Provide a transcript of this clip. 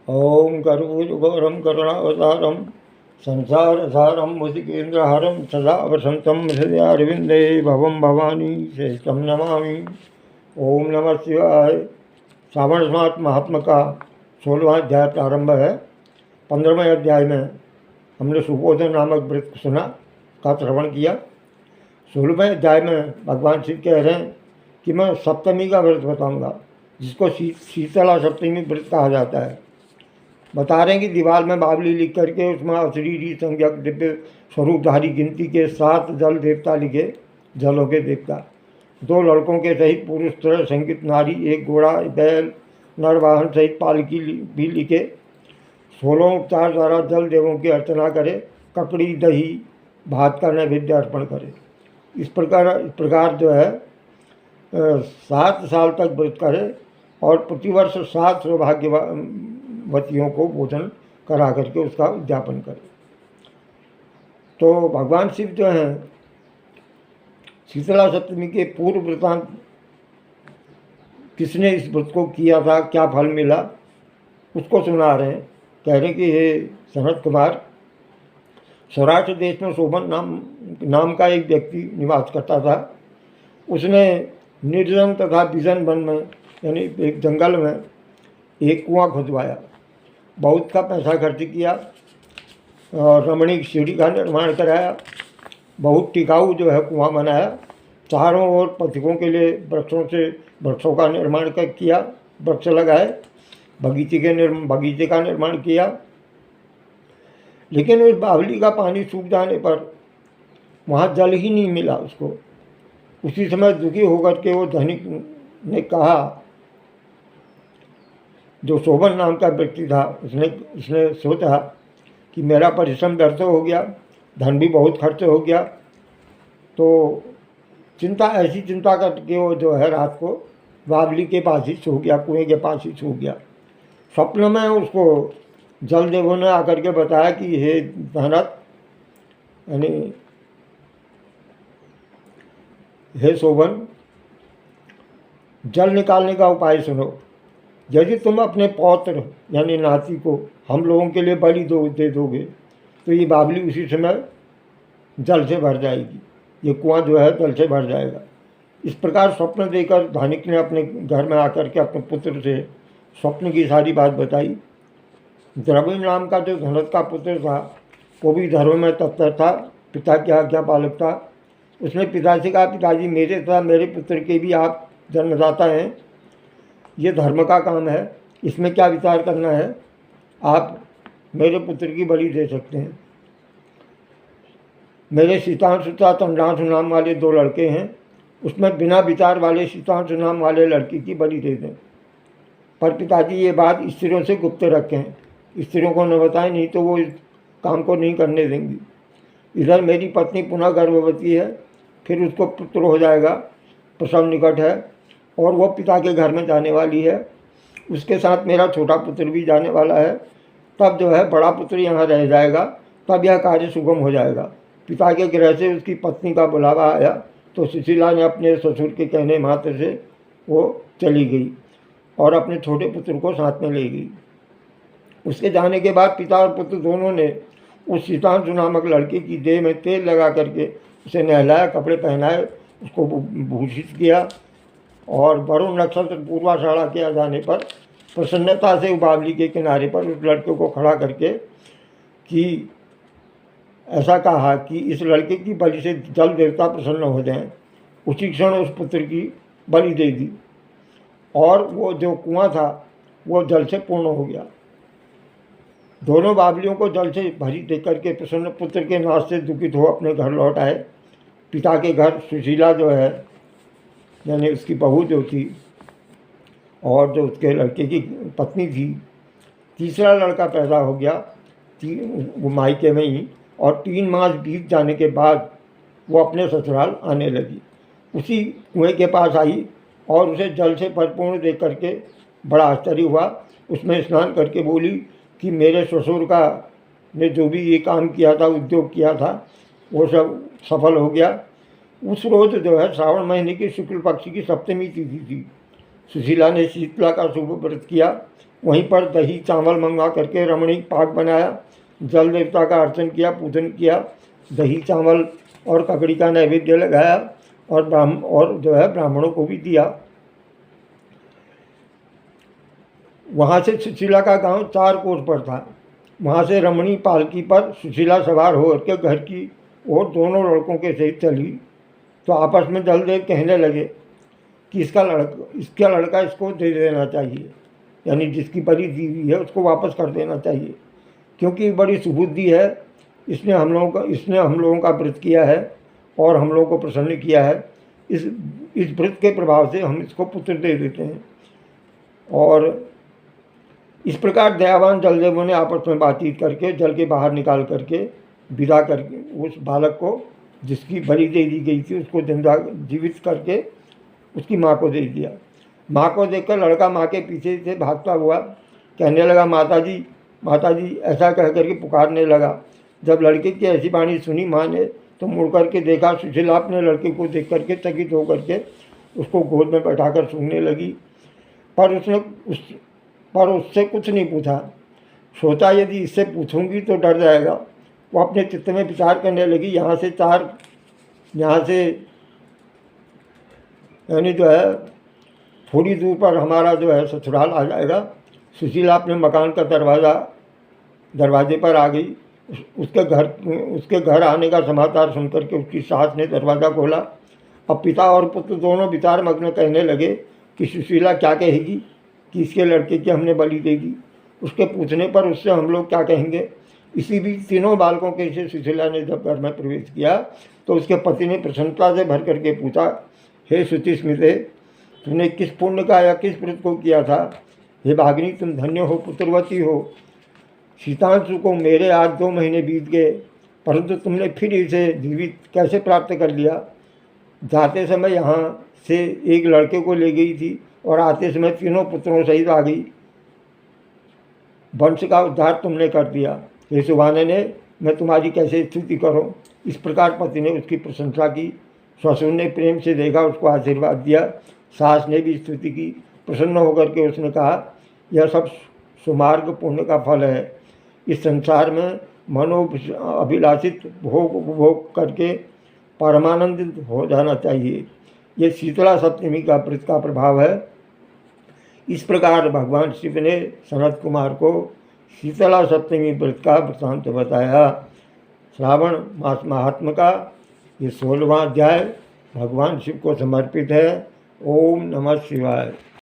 ओम कर्पूरगौरम करुणावतारम संसारसारम मुदिकेन्द्रहारम सदा वसंतम हृदयारविंदे भवम भवानी श्रेष्ठम नमामि। ओम नमः शिवाय। श्रावण मास महात्मा का 16वां अध्याय प्रारंभ है। 15वें अध्याय में हमने सुबोधन नामक व्रत सुना का श्रवण किया। 16वें अध्याय में भगवान शिव कह रहे हैं कि मैं सप्तमी का व्रत बताऊंगा, जिसको शीतला सप्तमी व्रत कहा जाता है। बता रहे हैं कि दीवार में बावली लिख करके उसमें अशरीरी संज्ञक दिव्य स्वरूपधारी गिनती के 7 जल देवता लिखे, जलों के देवता। 2 लड़कों के सहित पुरुष तरह संगीत नारी, 1 घोड़ा, बैल, नरवाहन सहित पालकी भी लिखे। 16 उपचार द्वारा जल देवों की अर्चना करे, ककड़ी दही भात का नैवेद्य अर्पण करे। इस प्रकार जो है 7 साल तक व्रत करे और प्रतिवर्ष 7 सौभाग्यवतियों को भोजन करा करके उसका उद्यापन करे। तो भगवान शिव जो हैं शीतला सप्तमी के पूर्व वृतांत किसने इस व्रत को किया था, क्या फल मिला, उसको सुना रहे हैं। कह रहे हैं कि हे सनत कुमार, सौराष्ट्र देश में शोभन नाम का एक व्यक्ति निवास करता था। उसने निर्जन तथा विजन वन में यानी एक जंगल में एक कुआं खुदवाया। बहुत का पैसा खर्च किया और रमणीक सीढ़ी का निर्माण कराया। बहुत टिकाऊ जो है कुआं बनाया। चारों ओर पथिकों के लिए वृक्षों का निर्माण किया, वृक्ष लगाए, बगीचे का निर्माण किया। लेकिन उस बावली का पानी सूख जाने पर वहाँ जल ही नहीं मिला उसको। उसी समय दुखी होकर के वो धनिक ने कहा, जो शोभन नाम का व्यक्ति था, उसने सोचा कि मेरा परिश्रम व्यर्थ हो गया, धन भी बहुत खर्च हो गया। तो ऐसी चिंता करके वो जो है रात को बावली के पास ही सो गया, कुएं के पास ही सो गया। स्वप्न में उसको जल देवों ने आकर के बताया कि हे धनत यानी हे शोभन, जल निकालने का उपाय सुनो। यदि तुम अपने पौत्र यानी नाती को हम लोगों के लिए बलि दे दोगे तो ये बावली उसी समय जल से भर जाएगी, ये कुआं जो है जल से भर जाएगा। इस प्रकार स्वप्न देकर धनिक ने अपने घर में आकर के अपने पुत्र से स्वप्न की सारी बात बताई। द्रविड़ नाम का जो धनत का पुत्र था वो भी धर्म में तत्पर था, पिता की आज्ञा पालक था। उसने पिता से कहा, पिताजी मेरे तथा मेरे पुत्र के भी आप जन्मदाता हैं, ये धर्म का काम है, इसमें क्या विचार करना है, आप मेरे पुत्र की बलि दे सकते हैं। मेरे शीतांशु तथा तंडांशु नाम वाले 2 लड़के हैं, उसमें बिना विचार वाले शीतांशु नाम वाले लड़की की बलि दे दें। पर पिताजी ये बात स्त्रियों से गुप्त रखें, स्त्रियों को न बताएं, नहीं तो वो इस काम को नहीं करने देंगी। इधर मेरी पत्नी पुनः गर्भवती है, फिर उसको पुत्र हो जाएगा, प्रसव निकट है और वो पिता के घर में जाने वाली है। उसके साथ मेरा छोटा पुत्र भी जाने वाला है। तब जो है बड़ा पुत्र यहाँ रह जाएगा, तब यह कार्य सुगम हो जाएगा। पिता के गृह से उसकी पत्नी का बुलावा आया तो सुशीला ने अपने ससुर के कहने मात्र से वो चली गई और अपने छोटे पुत्र को साथ में ले गई। उसके जाने के बाद पिता और पुत्र दोनों ने उस शीतांशु नामक लड़के की देह में तेल लगा करके उसे नहलाया, कपड़े पहनाए, उसको भूषित किया और वरुण नक्षत्र पूर्वाषाढ़ा के आ जाने पर प्रसन्नता से बावली के किनारे पर उस लड़के को खड़ा करके कि ऐसा कहा कि इस लड़के की बलि से जल देवता प्रसन्न हो जाएं। उसी क्षण उस पुत्र की बलि दे दी और वो जो कुआं था वो जल से पूर्ण हो गया। दोनों बावलियों को जल से भरी देख करके प्रसन्न पुत्र के नाश से दुखित हो अपने घर लौट आए। पिता के घर सुशीला जो है यानी उसकी बहू जो थी और जो उसके लड़के की पत्नी थी, तीसरा लड़का पैदा हो गया वो मायके में ही, और 3 मास बीत जाने के बाद वो अपने ससुराल आने लगी। उसी कुएं के पास आई और उसे जल से परिपूर्ण देख करके बड़ा आश्चर्य हुआ। उसमें स्नान करके बोली कि मेरे ससुर का ने जो भी ये काम किया था, उद्योग किया था, वो सब सफल हो गया। उस रोज जो है श्रावण महीने की शुक्ल पक्ष की सप्तमी तिथि थी। सुशीला ने शीतला का शुभ व्रत किया। वहीं पर दही चावल मंगा करके रमणीक पाक बनाया, जल देवता का अर्चन किया, पूजन किया, दही चावल और ककड़ी का नैवेद्य लगाया और जो है ब्राह्मणों को भी दिया। वहाँ से सुशीला का गांव 4 कोस पर था। वहाँ से रमणी पालकी पर सुशीला सवार होकर के घर की ओर दोनों लड़कों के सहित चली। तो आपस में जलदेव कहने लगे कि इसका लड़का इसको दे देना चाहिए, यानी जिसकी परी दी हुई है उसको वापस कर देना चाहिए, क्योंकि बड़ी सुबुद्धि है, इसने हम लोगों का व्रत किया है और हम लोगों को प्रसन्न किया है। इस व्रत के प्रभाव से हम इसको पुत्र दे देते हैं। और इस प्रकार दयावान जलदेवों ने आपस में बातचीत करके जल के बाहर निकाल करके विदा करके उस बालक को, जिसकी बलि दे दी गई थी, उसको जिंदा जीवित करके उसकी माँ को दे दिया। माँ को देखकर लड़का माँ के पीछे से भागता हुआ कहने लगा, माता जी ऐसा कह करके पुकारने लगा। जब लड़के की ऐसी वाणी सुनी माँ ने तो मुड़ करके देखा, सुशीला अपने लड़के को देख करके चकित होकर के उसको गोद में बैठाकर सूंघने लगी, पर उससे कुछ नहीं पूछा। सोचा यदि इससे पूछूंगी तो डर जाएगा। वो अपने चित्त में विचार करने लगी, यहाँ से यानी जो है थोड़ी दूर पर हमारा जो है ससुराल आ जाएगा। सुशीला अपने मकान का दरवाजे पर आ गई। उसके घर आने का समाचार सुनकर के उसकी सास ने दरवाज़ा खोला। अब पिता और पुत्र दोनों विचार मग्न कहने लगे कि सुशीला क्या कहेगी कि इसके लड़के की हमने बलि दे दी। उसके पूछने पर उससे हम लोग क्या कहेंगे। इसी बीच तीनों बालकों के से सुशीला ने जब घर में प्रवेश किया तो उसके पति ने प्रसन्नता से भर करके पूछा, हे शुचि स्मृते, तूने किस पुण्य का या किस व्रत को किया था? हे भागिनी, तुम धन्य हो, पुत्रवती हो। सीतांशु को मेरे आज 2 महीने बीत गए, परंतु तुमने फिर इसे जीवित कैसे प्राप्त कर लिया? जाते समय यहाँ से एक लड़के को ले गई थी और आते समय तीनों पुत्रों सहित आ गई। वंश का उद्धार तुमने कर दिया। हे सुभाने ने, मैं तुम्हारी कैसे स्तुति करूं? इस प्रकार पति ने उसकी प्रशंसा की। ससुर ने प्रेम से देखा, उसको आशीर्वाद दिया। सास ने भी स्तुति की। प्रसन्न होकर के उसने कहा, यह सब सुमार्ग पुण्य का फल है। इस संसार में अभिलाषित भोग उपभोग करके परमानंदित हो जाना चाहिए। ये शीतला सप्तमी का व्रत का प्रभाव है। इस प्रकार भगवान शिव ने सनत कुमार को शीतला सप्तमी व्रत का वृत्तांत बताया। श्रावण मास महात्म का ये 16वां अध्याय भगवान शिव को समर्पित है। ओम नमः शिवाय।